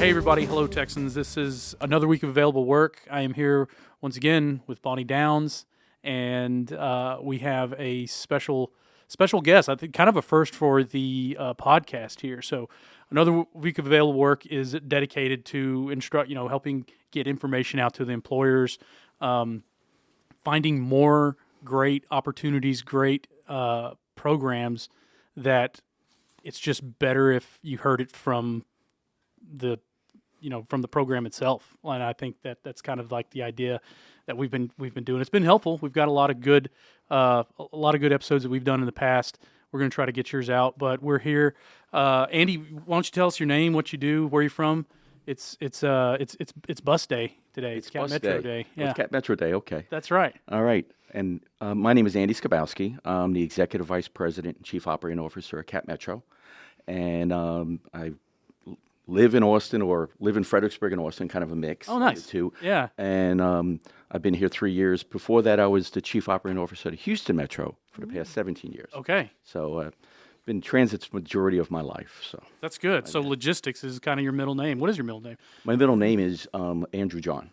Hey everybody, hello Texans. This is another week of available work. I am here once again with Bonnie Downs, and we have a special guest. I think kind of a first for the podcast here. So another week of available work is dedicated to helping get information out to the employers, finding more great opportunities, great programs that it's just better if you heard it from the program itself. And I think that's kind of like the idea that we've been doing. It's been helpful. We've got a lot of good episodes that we've done in the past. We're going to try to get yours out, but we're here. Andy, why don't you tell us your name, what you do, where you're from? It's bus day today. It's CapMetro day. Yeah. It's CapMetro day. Okay. That's right. All right. And my name is Andy Skabowski. I'm the Executive Vice President and Chief Operating Officer at CapMetro. And I live in Austin or live in Fredericksburg and Austin, kind of a mix. Oh, nice. Of the two. Yeah. And I've been here 3 years. Before that, I was the Chief Operating Officer at Houston Metro for the past 17 years. Okay. So been transit's majority of my life. So that's good. So logistics is kind of your middle name. What is your middle name? My middle name is Andrew John.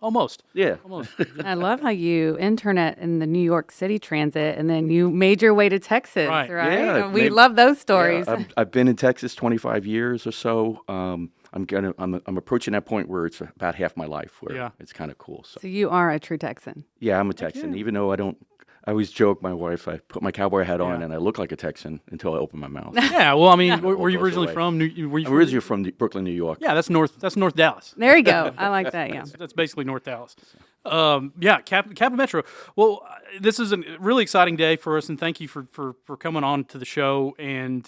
Almost. Yeah. Almost. I love how you intern in the New York City Transit and then you made your way to Texas, right? Yeah, We love those stories. Yeah, I've been in Texas 25 years or so. I'm approaching that point where it's about half my life, where it's kind of cool. So you are a true Texan. Yeah, I'm a Texan, even though I always joke, my wife, I put my cowboy hat on and I look like a Texan until I open my mouth. Yeah, well, I mean, where you originally from? I'm originally from Brooklyn, New York. Yeah, that's North Dallas. There you go. I like that, yeah. That's basically North Dallas. CapMetro. Well, this is a really exciting day for us, and thank you for coming on to the show and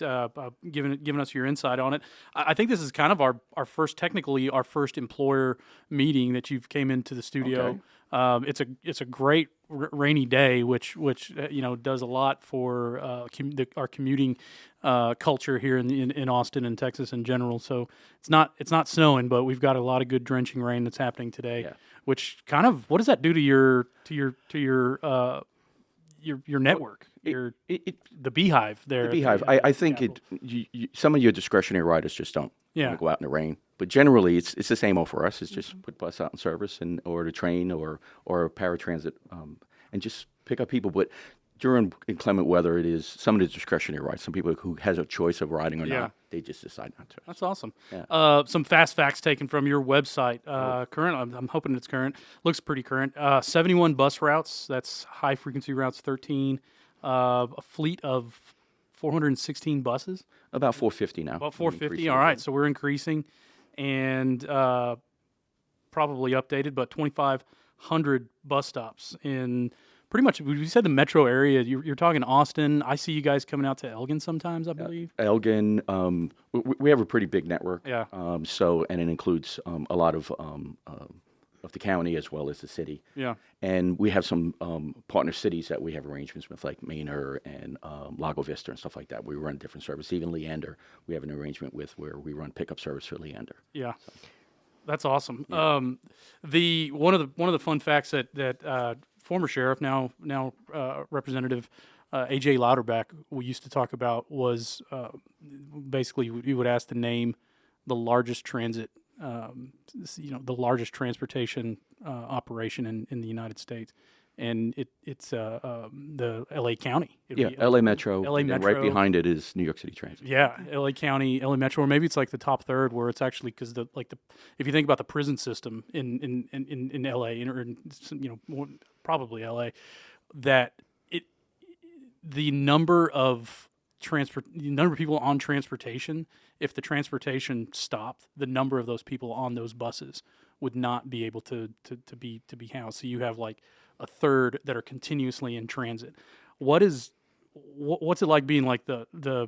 giving us your insight on it. I think this is kind of our first employer meeting that you've came into the studio. Okay. It's a great rainy day, which does a lot for our commuting culture here in Austin and Texas in general. So it's not snowing, but we've got a lot of good drenching rain that's happening today. Yeah. Which kind of, what does that do to your network? The beehive there. The beehive. I think some of your discretionary riders just don't want to go out in the rain. But generally, it's the same old for us. It's just put bus out in service or the train or paratransit and just pick up people. But during inclement weather, it is some of the discretionary rides. Some people who has a choice of riding or not, they just decide not to. That's awesome. Yeah. Some fast facts taken from your website. Current, I'm hoping it's current. Looks pretty current. 71 bus routes. That's high frequency routes 13. A fleet of 416 buses. About 450 now. About 450. All right. So we're increasing and probably updated, but 2,500 bus stops in pretty much. You said the metro area. You're talking Austin. I see you guys coming out to Elgin sometimes, I believe. Elgin. We have a pretty big network. Yeah. And it includes a lot of the county as well as the city. Yeah. And we have some partner cities that we have arrangements with, like Manor and Lago Vista and stuff like that. We run different service. Even Leander, we have an arrangement with where we run pickup service for Leander. Yeah. So. That's awesome. Yeah. One of the fun facts that former sheriff, now Representative A.J. Louderback, we used to talk about was basically we would ask to name the largest transit, the largest transportation operation in the United States, and it's the L.A. County. L.A. Metro. L.A. Metro. And right behind it is New York City Transit. Yeah, L.A. County, L.A. Metro, or maybe it's like the top third, where it's actually because if you think about the prison system in L.A. or probably L.A., that the number of people on transportation, if the transportation stopped, the number of those people on those buses would not be able to be housed. So you have like a third that are continuously in transit. What's it like being like the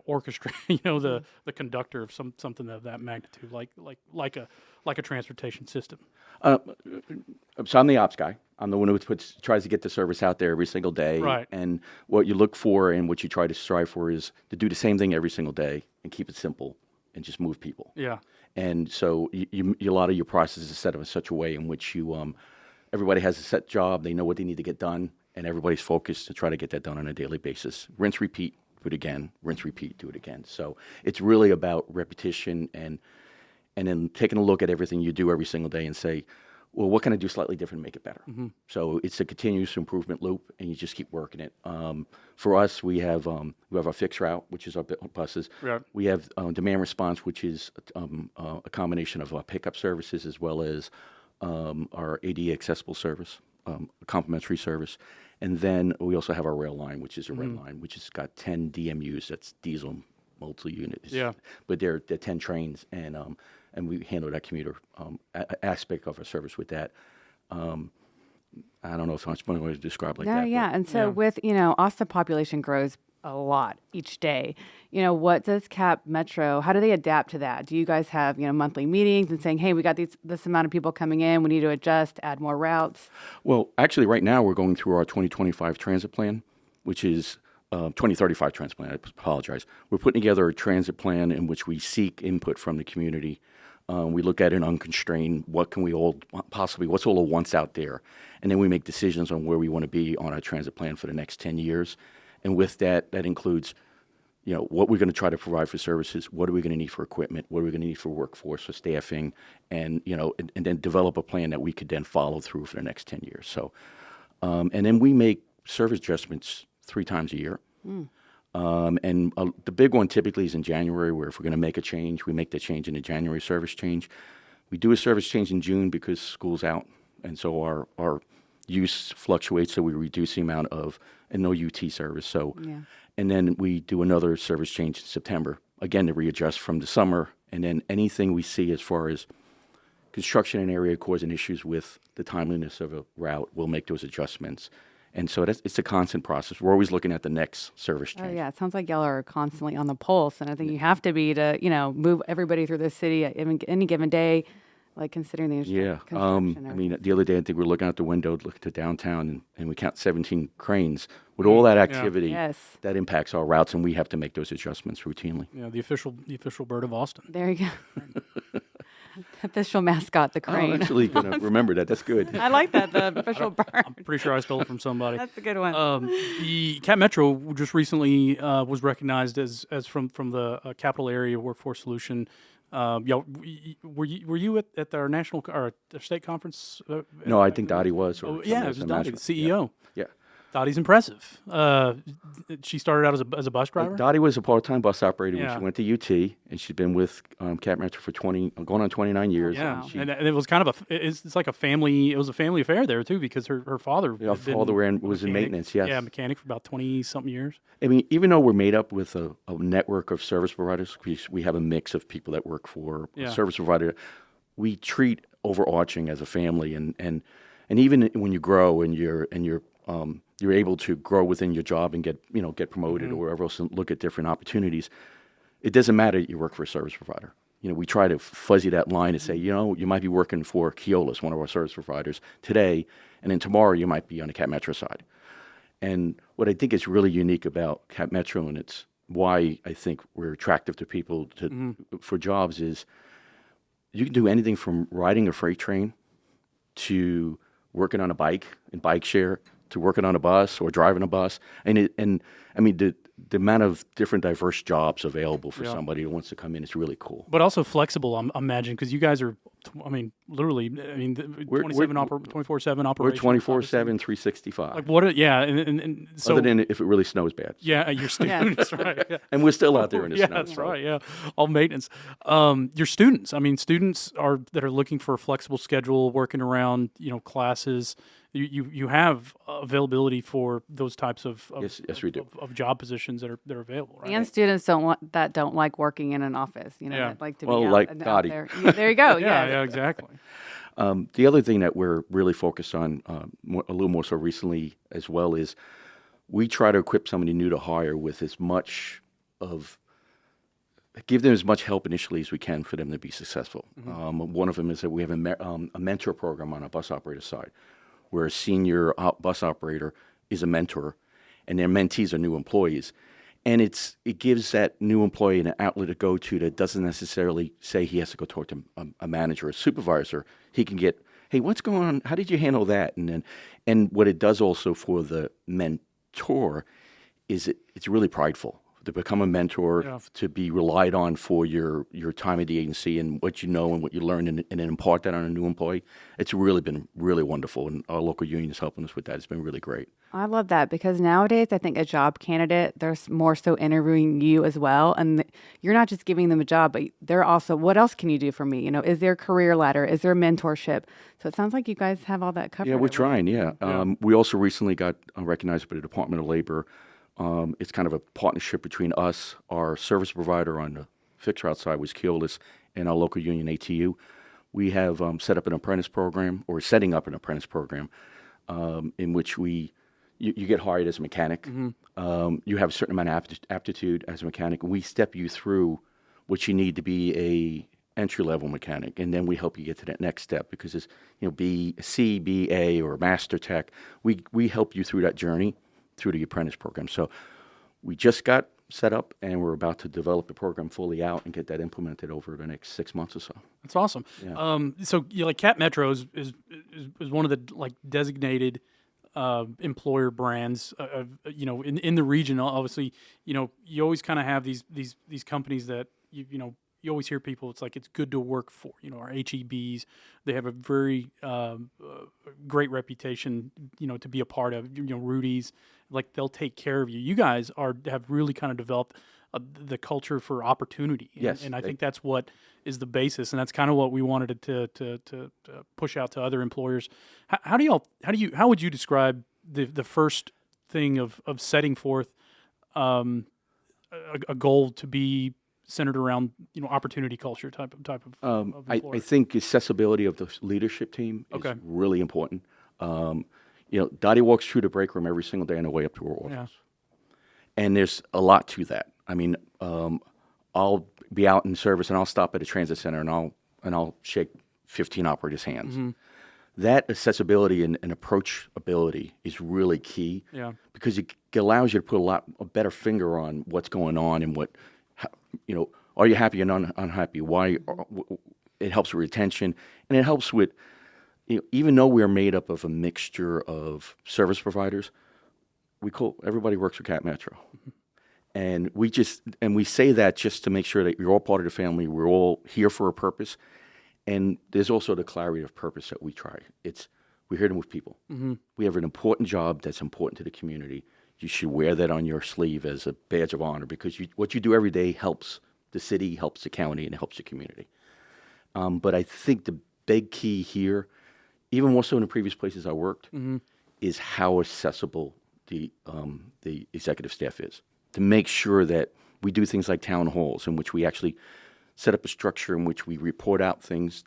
orchestra, the conductor of something of that magnitude, like a transportation system? So I'm the ops guy. I'm the one who tries to get the service out there every single day. Right. And what you look for and what you try to strive for is to do the same thing every single day and keep it simple and just move people. Yeah. And so a lot of your process is set up in such a way in which everybody has a set job. They know what they need to get done, and everybody's focused to try to get that done on a daily basis. Rinse, repeat, do it again. Rinse, repeat, do it again. So it's really about repetition, and and then taking a look at everything you do every single day and say, well, what can I do slightly different to make it better? So it's a continuous improvement loop, and you just keep working it. For us, we have our fixed route, which is our buses. Right. We have demand response, which is a combination of our pickup services as well as our AD accessible service, a complimentary service. And then we also have our rail line, which is a red line, which has got 10 DMUs. That's diesel multi-units. Yeah. But they're 10 trains, and we handle that commuter aspect of our service with that. I don't know if much more to describe like that. Yeah. And so with, Austin population grows a lot each day. What does CapMetro, how do they adapt to that? Do you guys have, monthly meetings and saying, hey, we got this amount of people coming in, we need to adjust, add more routes? Well, actually, right now we're going through our 2025 transit plan, which is 2035 transit plan, I apologize. We're putting together a transit plan in which we seek input from the community. We look at it unconstrained, what's all the wants out there, and then we make decisions on where we want to be on our transit plan for the next 10 years. And with that includes, what we're going to try to provide for services, what are we going to need for equipment, what are we going to need for workforce, for staffing, and then develop a plan that we could then follow through for the next 10 years. So, and then we make service adjustments 3 times a year. The big one typically is in January, where if we're going to make a change, we make the change in the January service change. We do a service change in June because school's out, and so our use fluctuates, so we reduce the amount of, and no UT service. So, and then we do another service change in September, again, to readjust from the summer. And then anything we see as far as construction in an area causing issues with the timeliness of a route, we'll make those adjustments. And so it's a constant process. We're always looking at the next service change. Oh, yeah. It sounds like y'all are constantly on the pulse. And I think you have to be to, move everybody through the city at any given day, like considering the construction. The other day, I think we were looking out the window, looking to downtown, and we count 17 cranes. With all that activity, that impacts our routes, and we have to make those adjustments routinely. Yeah, the official bird of Austin. There you go. Official mascot, the crane. I'm actually going to remember that. That's good. I like that, the official bird. I'm pretty sure I stole it from somebody. That's a good one. The CapMetro just recently was recognized as from the Capital Area Workforce Solution. Were you at our national or our state conference? No, I think Dottie was. It was Dottie, the CEO. Yeah. Dottie's impressive. She started out as a bus driver. Dottie was a part-time bus operator when she went to UT, and she's been with CapMetro for going on 29 years. Yeah, and it was kind of it's like a family. It was a family affair there too, because her father. Yeah, father was in maintenance. Yes. Yeah, mechanic for about 20-something years. I mean, even though we're made up with a network of service providers, we have a mix of people that work for a service provider. We treat overarching as a family, and even when you grow and you're able to grow within your job and get promoted or wherever else and look at different opportunities, it doesn't matter that you work for a service provider. We try to fuzzy that line and say, you might be working for Keolis, one of our service providers, today, and then tomorrow you might be on the CapMetro side. And what I think is really unique about CapMetro, and it's why I think we're attractive to people for jobs, is you can do anything from riding a freight train to working on a bike and bike share to working on a bus or driving a bus. The amount of different diverse jobs available for somebody who wants to come in is really cool. But also flexible, I imagine, because you guys are, literally, 24/7 operation. We're 24/7, 365. Like what? And so other than if it really snows bad. Yeah, your students, right? Yeah. And we're still out there in the snow. That's right. Yeah, all maintenance. Your students. Students that are looking for a flexible schedule, working around classes. You have availability for those types of yes, we do. of job positions that are available, right? And students don't like working in an office, that like to be like Dottie. there. There you go. Yeah, exactly. The other thing that we're really focused on a little more so recently as well is we try to equip somebody new to hire with give them as much help initially as we can for them to be successful. One of them is that we have a mentor program on our bus operator side, where a senior bus operator is a mentor, and their mentees are new employees. And it gives that new employee an outlet to go to that doesn't necessarily say he has to go talk to a manager or a supervisor. He can get, hey, what's going on? How did you handle that? And what it does also for the mentor is it's really prideful. to become a mentor, Yeah. to be relied on for your time at the agency and what you know and what you learn, and then impart that on a new employee. It's really been really wonderful, and our local union is helping us with that. It's been really great. I love that because nowadays I think a job candidate, they're more so interviewing you as well. And you're not just giving them a job, but they're also, what else can you do for me? You know, is there a career ladder? Is there mentorship? So it sounds like you guys have all that covered. Yeah, we're trying, yeah. We also recently got recognized by the Department of Labor. It's kind of a partnership between us, our service provider on the fixed route side was Keolis, and our local union, ATU. We have set up an apprentice program, or setting up an apprentice program, in which you get hired as a mechanic. You have a certain amount of aptitude as a mechanic. We step you through what you need to be a entry-level mechanic, and then we help you get to that next step, because it's, B, C, B, A, or Master Tech. We help you through that journey through the apprentice program. So we just got set up, and we're about to develop the program fully out and get that implemented over the next 6 months or so. That's awesome. Yeah. So like CapMetro is one of the like designated employer brands, in the region. Obviously, you always kind of have these companies that you always hear people. It's like it's good to work for. Our HEBs, they have a very great reputation. To be a part of. Rudy's, like they'll take care of you. You guys have really kind of developed the culture for opportunity. And I think that's what is the basis, and that's kind of what we wanted to push out to other employers. How would you describe the first thing of setting forth a goal to be centered around opportunity culture type of employer? I think accessibility of the leadership team is really important. Dottie walks through the break room every single day on the way up to her office, and there's a lot to that. I mean, I'll be out in service and I'll stop at a transit center and I'll shake 15 operators' hands. Mm-hmm. That accessibility and approachability is really key, because it allows you to put a better finger on what's going on and are you happy and unhappy? Why? It helps with retention, and it helps with, even though we're made up of a mixture of service providers, everybody works for CapMetro. Mm-hmm. And we say that just to make sure that you're all part of the family. We're all here for a purpose, and there's also the clarity of purpose that we try. We're here to move people. Mm-hmm. We have an important job that's important to the community. You should wear that on your sleeve as a badge of honor, because what you do every day helps the city, helps the county, and it helps the community. But I think the big key here, even more so in the previous places I worked, is how accessible the executive staff is. To make sure that we do things like town halls, in which we actually set up a structure in which we report out things.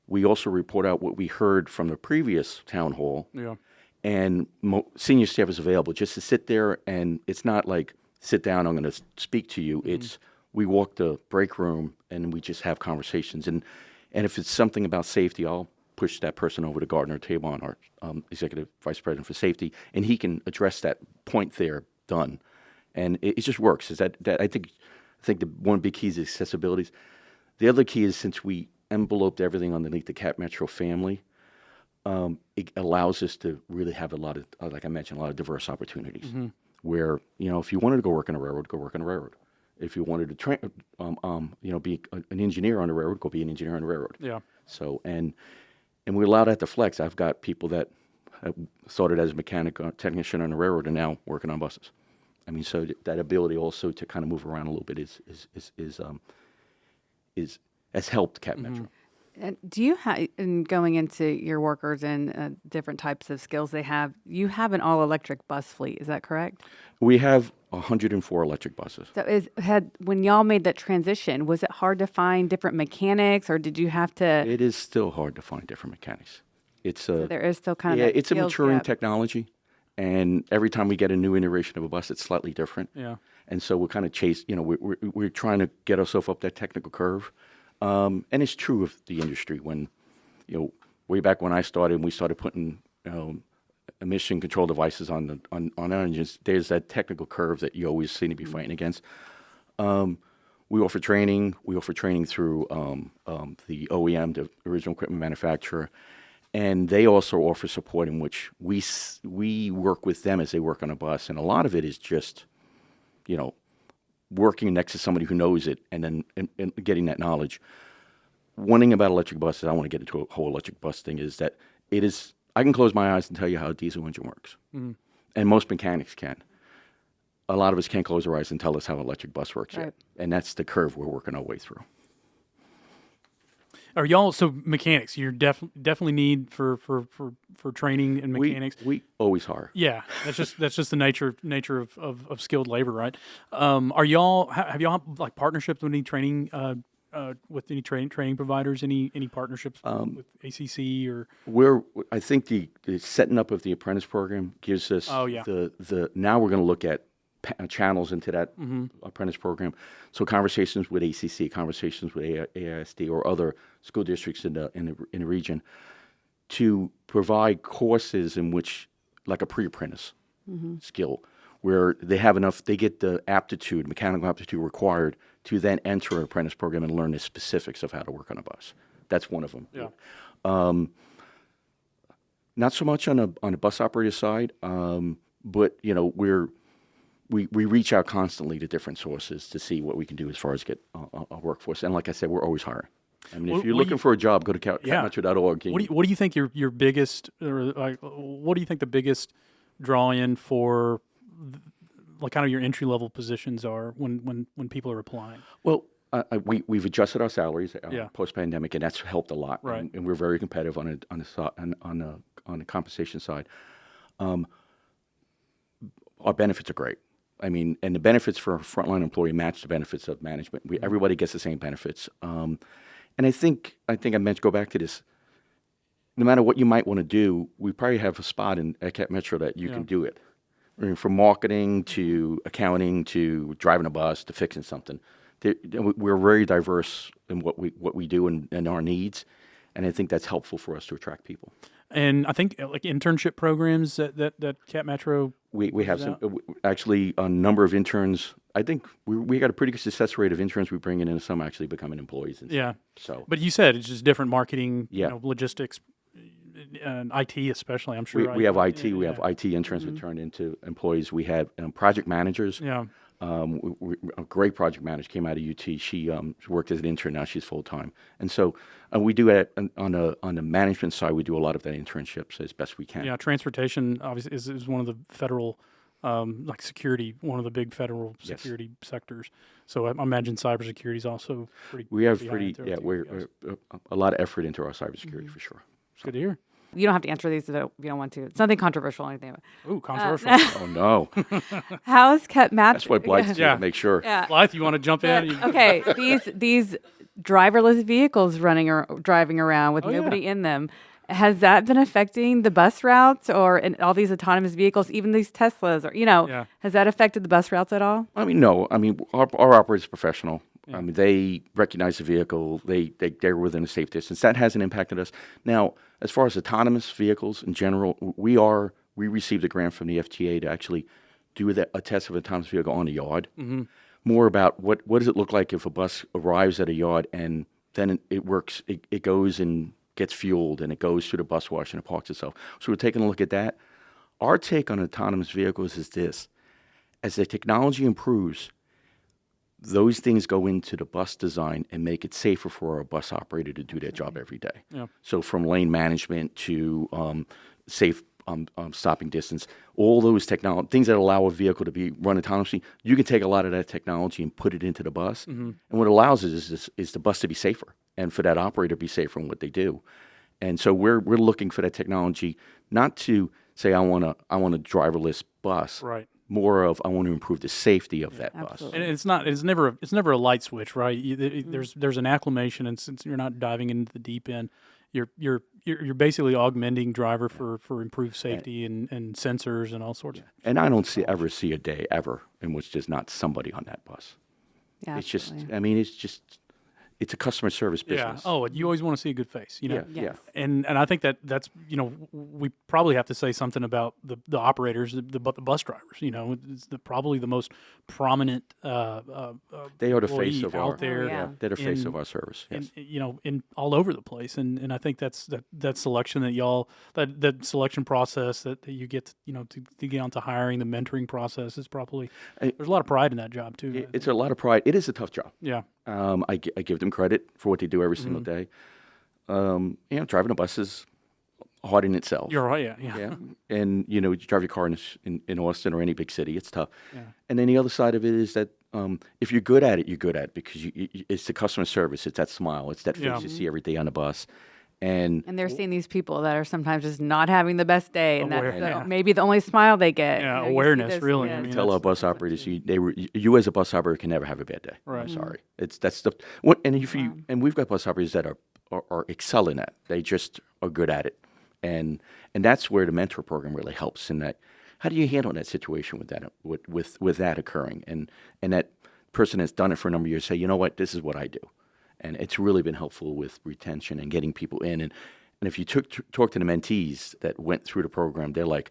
We also report out what we heard from the previous town hall. Yeah. And senior staff is available just to sit there, and it's not like, sit down, I'm going to speak to you. It's, we walk the break room and we just have conversations. And if it's something about safety, I'll push that person over to Gardner Tabon, our executive vice president for safety, and he can address that point there, done. And it just works. Is that I think the one big key is accessibility. The other key is, since we enveloped everything underneath the CapMetro family, it allows us to really have a lot of, like I mentioned, a lot of diverse opportunities. Mm-hmm. Where, if you wanted to go work on a railroad, go work on a railroad. If you wanted to be an engineer on a railroad, go be an engineer on a railroad. Yeah. So and we allow that to flex. I've got people that started as a mechanic or technician on a railroad and now working on buses. I mean, so that ability also to kind of move around a little bit has helped CapMetro. Mm-hmm. And do you have, in going into your workers and different types of skills they have, you have an all-electric bus fleet, is that correct? We have 104 electric buses. So when y'all made that transition, was it hard to find different mechanics, or did you have to? It is still hard to find different mechanics. So there is still kind of that it's a maturing gap. Technology, and every time we get a new iteration of a bus, it's slightly different. Yeah. And so we're kind of we're trying to get ourselves up that technical curve. And it's true of the industry. When, way back when I started, we started putting, emission control devices on our engines. There's that technical curve that you always seem to be fighting against. We offer training. We offer training through the OEM, the original equipment manufacturer, and they also offer support in which we work with them as they work on a bus. And a lot of it is just, working next to somebody who knows it and then and getting that knowledge. One thing about electric buses, I want to get into a whole electric bus thing, is that I can close my eyes and tell you how a diesel engine works. Mm-hmm. And most mechanics can. A lot of us can't close our eyes and tell us how an electric bus works yet. And that's the curve we're working our way through. Are y'all, so mechanics, you're definitely need for training and mechanics? We always hire. Yeah, that's just the nature of skilled labor, right? Have y'all like partnerships with any training with any training providers? Any partnerships with ACC or? I think the setting up of the apprentice program gives us the now we're going to look at channels into that apprentice program. So conversations with ACC, conversations with AISD or other school districts in the region to provide courses in which, like a pre-apprentice skill, where they get the mechanical aptitude required to then enter an apprentice program and learn the specifics of how to work on a bus. That's one of them. Yeah. Not so much on a bus operator side, but we reach out constantly to different sources to see what we can do as far as get a workforce. And like I said, we're always hiring. I mean, if you're looking for a job, go to CapMetro.org. What do you think your biggest, or what do you think the biggest draw-in for, like, kind of your entry-level positions are when people are applying? Well, we've adjusted our salaries post-pandemic, and that's helped a lot. Right. And we're very competitive on the compensation side. Our benefits are great. I mean, and the benefits for a frontline employee match the benefits of management. Everybody gets the same benefits. And I think I meant to go back to this. No matter what you might want to do, we probably have a spot at CapMetro that you can do it. I mean, from marketing to accounting to driving a bus to fixing something. We're very diverse in what we do and our needs, and I think that's helpful for us to attract people. And I think like internship programs that CapMetro. We have actually a number of interns. I think we got a pretty good success rate of interns we bring in, and some actually becoming employees. So, but you said it's just different marketing, logistics, and IT especially. I'm sure we have IT. We have IT interns that turn into employees. We have project managers. Yeah. A great project manager came out of UT. She worked as an intern. Now she's full time. And so we do it on the management side. We do a lot of that internships as best we can. Yeah, transportation obviously is one of the federal, like security, one of the big federal security sectors. So I imagine cybersecurity is also pretty. We have we're a lot of effort into our cybersecurity for sure. So. Good to hear. You don't have to answer these if you don't want to. It's nothing controversial or anything. Ooh, controversial. Oh, no. How's CapMetro? That's what Blythe's to make sure. Yeah. Blythe, you want to jump in? Okay, these driverless vehicles driving around with nobody in them, has that been affecting the bus routes or all these autonomous vehicles, even these Teslas? Or has that affected the bus routes at all? I mean, no. I mean, our operators are professional. Yeah. I mean, they recognize the vehicle. They're within a safe distance. That hasn't impacted us. Now, as far as autonomous vehicles in general, we received a grant from the FTA to actually do a test of an autonomous vehicle on a yard. Mm-hmm. More about what does it look like if a bus arrives at a yard and then it works. It goes and gets fueled and it goes through the bus wash and it parks itself. So we're taking a look at that. Our take on autonomous vehicles is this: as the technology improves, those things go into the bus design and make it safer for our bus operator to do their job every day. Yeah. So from lane management to safe stopping distance, all those things that allow a vehicle to be run autonomously, you can take a lot of that technology and put it into the bus. Mm-hmm. And what it allows is the bus to be safer and for that operator to be safer in what they do. And so we're looking for that technology, not to say I want a driverless bus. Right. More of I want to improve the safety of that bus. And it's never a light switch, right? There's an acclimation, and since you're not diving into the deep end, you're basically augmenting driver for improved safety and sensors and all sorts. And I don't ever see a day ever in which there's not somebody on that bus. Yeah, it's absolutely. just, I mean, it's just it's a customer service business. Yeah. Oh, you always want to see a good face, you know? Yeah, Yes. And I think that's, you know, we probably have to say something about the operators, the bus drivers, you know, it's probably the most prominent They are the employee face of out our there. yeah. they're the face in- of our service. Yes. And you know, in all over the place, and I think that selection that y'all that selection process that you get to, you know, to get onto hiring, the mentoring process is probably there's a lot of pride in that job too. I think. It's a lot of pride. It is a tough job. Yeah, I give them credit for what they do every single day. You know, driving a bus is hard in itself. you're right. Yeah. Yeah, and you know, you drive your car in Austin or any big city, it's tough. Yeah. And then the other side of it is that if you're good at it, you're good at it because it's the customer service, it's that smile, it's that face Yeah. you see every day on the bus, and And they're seeing these people that are sometimes just not having the best day, and Aware- that's yeah. maybe the only smile they get. Yeah, You know, you see awareness, those- really. yeah. I mean, tell our bus operators you as a bus operator can never have a bad day. Right. I'm sorry. That's the and if you and we've got bus operators that are excelling at. They just are good at it, and that's where the mentor program really helps. In that, how do you handle that situation with that with that occurring, and that person that's done it for a number of years say, you know what, this is what I do, and it's really been helpful with retention and getting people in. And if you talk to the mentees that went through the program, they're like,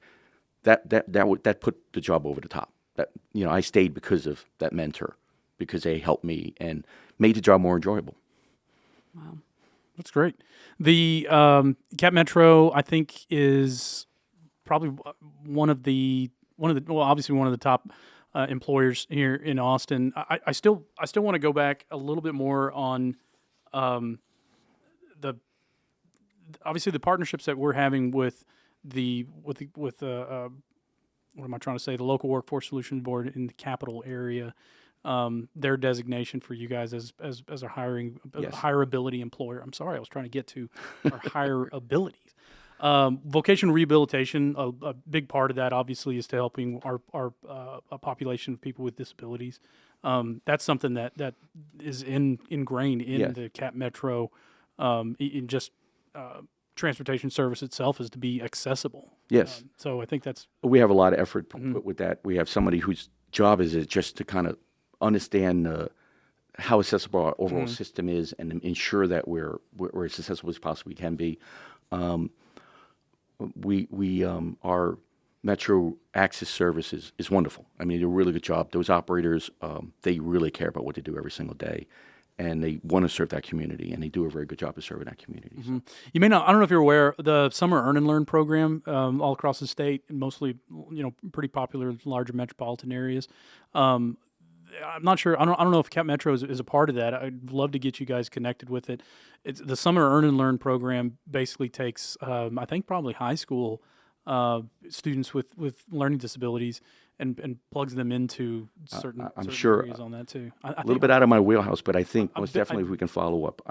that put the job over the top. That, you know, I stayed because of that mentor, because they helped me and made the job more enjoyable. Wow. That's great. The CapMetro, I think, is probably one of the well, obviously one of the top employers here in Austin. I still want to go back a little bit more on obviously the partnerships that we're having with what am I trying to say? The local workforce solutions board in the capital area. Their designation for you guys as a hireability employer. I'm sorry, I was trying to get to our hire abilities. Vocational rehabilitation, a big part of that obviously is to helping our a population of people with disabilities. That's something that is ingrained in Yeah. the CapMetro, in just transportation service itself is to be accessible. Yes. So I think that's We have a lot of effort put with that. We have somebody whose job is just to kind of understand how accessible our overall system is and ensure that we're as accessible as possibly can be. Our Metro Access service is wonderful. I mean, they do a really good job. Those operators, they really care about what they do every single day, and they want to serve that community, and they do a very good job of serving that community. So. You may not. I don't know if you're aware the summer Earn and Learn program all across the state, and mostly pretty popular in larger metropolitan areas. I'm not sure. I don't know if CapMetro is a part of that. I'd love to get you guys connected with it. It's the summer Earn and Learn program. Basically takes I think probably high school students with learning disabilities and plugs them into certain sure areas on that too. I A little bit out of my wheelhouse, but I think most bit- definitely if we can follow up.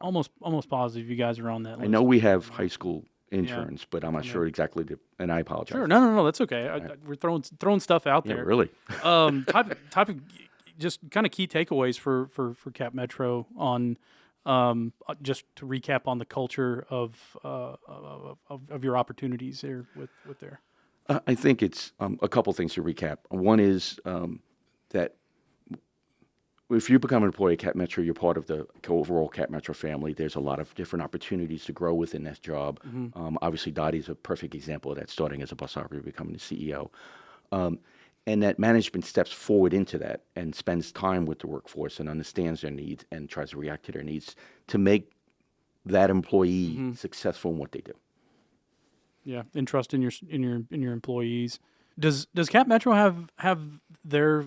almost positive you guys are on that list. I know we have high school interns, but I'm not sure exactly, and I apologize. Sure, no, that's okay. We're throwing stuff out Yeah, there. really. Type of just kind of key takeaways for CapMetro on just to recap on the culture of your opportunities there with there. I think it's a couple things to recap. One is that if you become an employee at CapMetro, you're part of the overall CapMetro family. There's a lot of different opportunities to grow within that job. Obviously, Dottie's a perfect example of that, starting as a bus operator, becoming the CEO. And that management steps forward into that and spends time with the workforce and understands their needs and tries to react to their needs to make that employee successful in what they do. Yeah, and trust in your employees. Does CapMetro have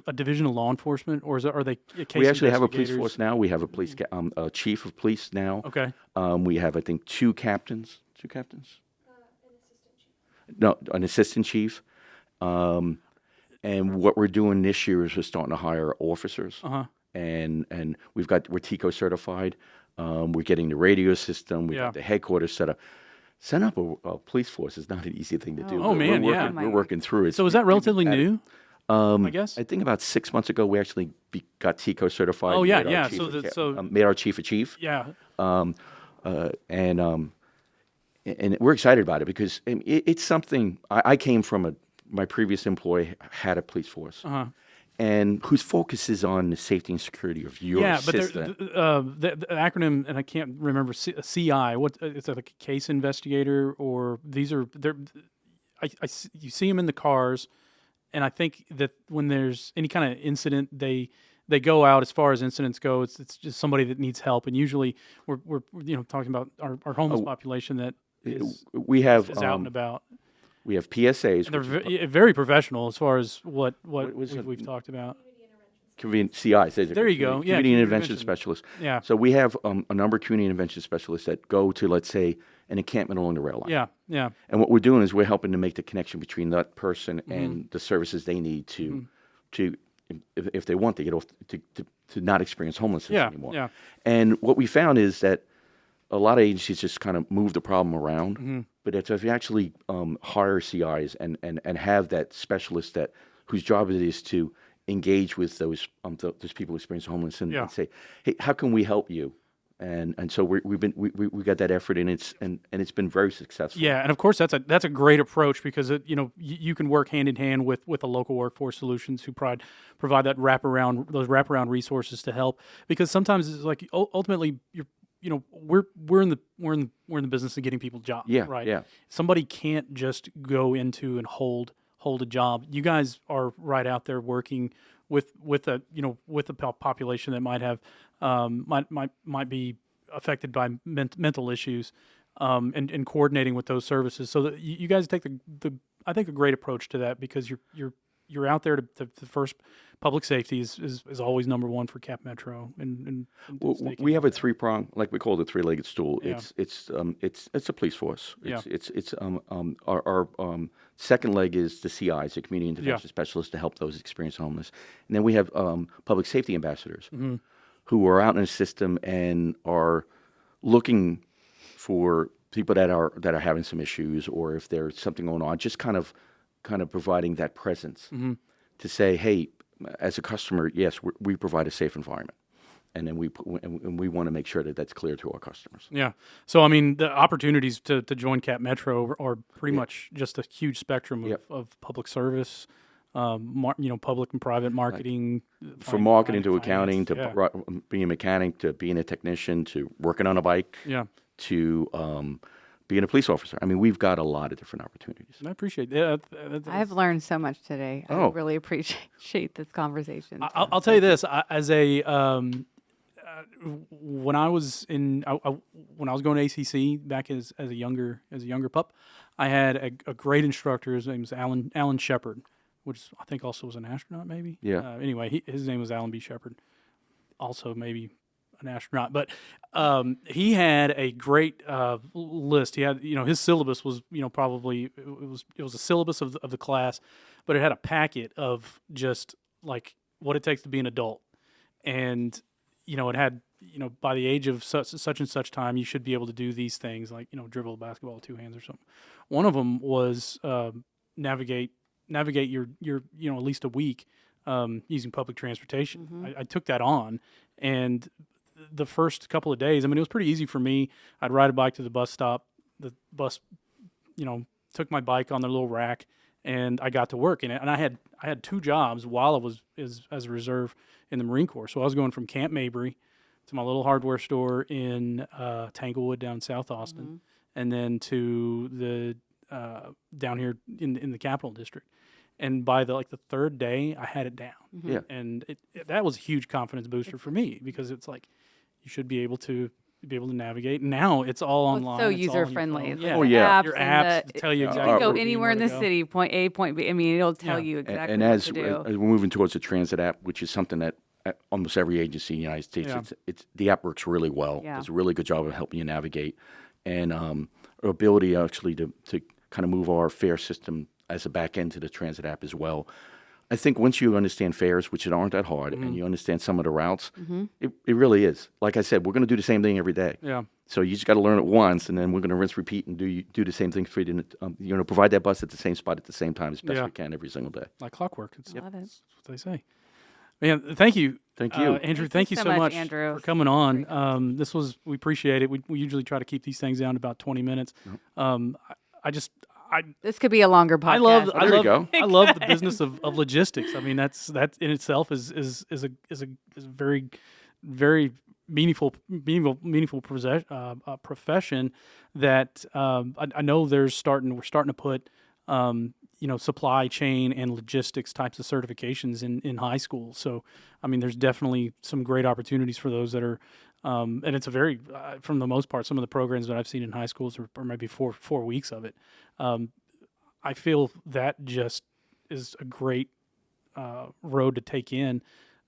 a division of law enforcement, or are they case We actually have a police investigators? force now. We have a police a chief of police now. Okay. We have, I think, two captains. Two captains? No, an assistant chief. And what we're doing this year is we're starting to hire officers. And we're TICO certified. We're getting the radio system. We've got the headquarters set up. Setting up a police force is not an easy thing to do. Oh, man, We're working through it. So is that relatively new? I guess. I think about 6 months ago we actually got TICO certified. Oh, yeah, made our yeah. chief made our chief a chief. Yeah. And we're excited about it because it's something. I came from my previous employee had a police force, and whose focus is on the safety and security of your system. But the acronym, and I can't remember CI. What it's like a case investigator, or these are you see them in the cars, and I think that when there's any kind of incident, they go out. As far as incidents go, it's just somebody that needs help, and usually we're talking about our homeless population that is out and about. We have PSAs. And they're very professional as far as what we've talked about. Convenient CI says it. There you go. Yeah, community intervention specialists. Yeah. So we have a number of community intervention specialists that go to, let's say, an encampment along the rail line. Yeah, yeah. And what we're doing is we're helping to make the connection between that person and the services they need to if they want to get off to not experience homelessness anymore. Yeah. And what we found is that a lot of agencies just kind of move the problem around. But if you actually hire CIs and have that specialist whose job it is to engage with those people experiencing homelessness and say, hey, how can we help you? And so we got that effort, and it's been very successful. Yeah, and of course that's a great approach, because you can work hand in hand with the local workforce solutions who provide those wraparound resources to help, because sometimes it's like ultimately we're in the business of getting people jobs. Yeah, right. Yeah. Somebody can't just go into and hold a job. You guys are right out there working with a population that might have might be affected by mental issues, and coordinating with those services. So that you guys take I think a great approach to that, because you're out there to first. Public safety is always number one for CapMetro. We have a three-prong, like we call it, a three-legged stool. Yeah. It's a police force. Yeah. Our second leg is the CIs, the community intervention specialists, to help those experiencing homeless. And then we have public safety ambassadors who are out in the system and are looking for people that are having some issues, or if there's something going on, just kind of providing that presence to say, hey, as a customer, yes, we provide a safe environment, and then we want to make sure that that's clear to our customers. Yeah. So I mean, the opportunities to join CapMetro are pretty much just a huge spectrum of public service, public and private marketing, from marketing to accounting to being a mechanic to being a technician to working on a bike. Yeah. To being a police officer. I mean, we've got a lot of different opportunities. I appreciate that. I've learned so much today. I really appreciate this conversation. I'll tell you this: as a when I was when I was going to ACC back as a younger pup, I had a great instructor. His name was Alan Shepard, which I think also was an astronaut, maybe. Yeah. Anyway, his name was Alan B. Shepard, also maybe an astronaut, but he had a great list. He had, his syllabus was, probably it was a syllabus of the class, but it had a packet of just like what it takes to be an adult, and it had, by the age of such and such time, you should be able to do these things, like dribble a basketball with two hands or something. One of them was navigate your at least a week using public transportation. I took that on, and the first couple of days, I mean, it was pretty easy for me. I'd ride a bike to the bus stop. The bus, took my bike on their little rack, and I got to work in it. And I had two jobs while I was as a reserve in the Marine Corps. So I was going from Camp Mabry to my little hardware store in Tanglewood down South Austin, and then to the down here in the Capital District. And by the third day, I had it down. Yeah. And that was a huge confidence booster for me, because it's like you should be able to navigate. And now it's all online. So it's user friendly. Yeah. Apps Your apps tell you exactly. You can where go anywhere in the city, point A, point B. I mean, it'll tell you exactly what to do. As we're moving towards the transit app, which is something that almost every agency in the United States, it's the app works really well. Yeah. Does a really good job of helping you navigate, and our ability actually to kind of move our fare system as a back end to the transit app as well. I think once you understand fares, which aren't that hard, and you understand some of the routes, it really is. Like I said, we're going to do the same thing every day. Yeah. So you just got to learn it once, and then we're going to rinse, repeat, and do the same thing for you. Provide that bus at the same spot at the same time as best we can every single day. Like clockwork. That's Love it. what they say. Man, thank you. Thank you. Andrew. Thank you so much Andrew. for coming on. We appreciate it. We usually try to keep these things down to about 20 minutes. This could be a longer podcast. I love the business of logistics. I mean, that in itself is a very meaningful profession that I know we're starting to put supply chain and logistics types of certifications in high school. So I mean, there's definitely some great opportunities for those that are. And it's a very, from the most part, some of the programs that I've seen in high schools are maybe 4 weeks of it. I feel that just is a great road to take in,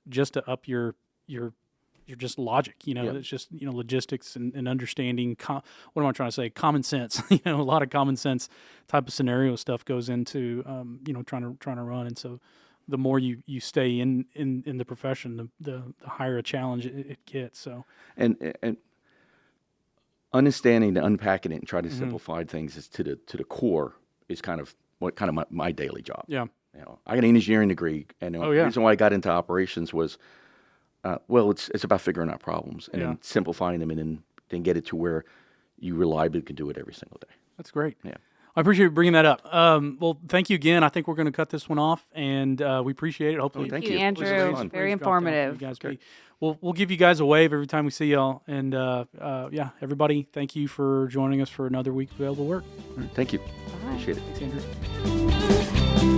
just to up your just logic. It's just logistics and understanding. What am I trying to say? Common sense. A lot of common sense type of scenario stuff goes into trying to run, and so. The more you stay in the profession, the higher a challenge it gets. So and understanding, unpacking it, and trying to simplify things is to the core is kind of my daily job. Yeah, I got an engineering degree, and the reason why I got into operations was, it's about figuring out problems and then simplifying them, and then get it to where you reliably can do it every single day. That's great. Yeah. I appreciate you bringing that up. Well, thank you again. I think we're going to cut this one off, and we appreciate it. Hopefully, thank you, Andrew. Very informative. We'll give you guys a wave every time we see y'all. And everybody, thank you for joining us for another week of Available Work. Thank you. Bye. Appreciate it. Thanks, Andrew.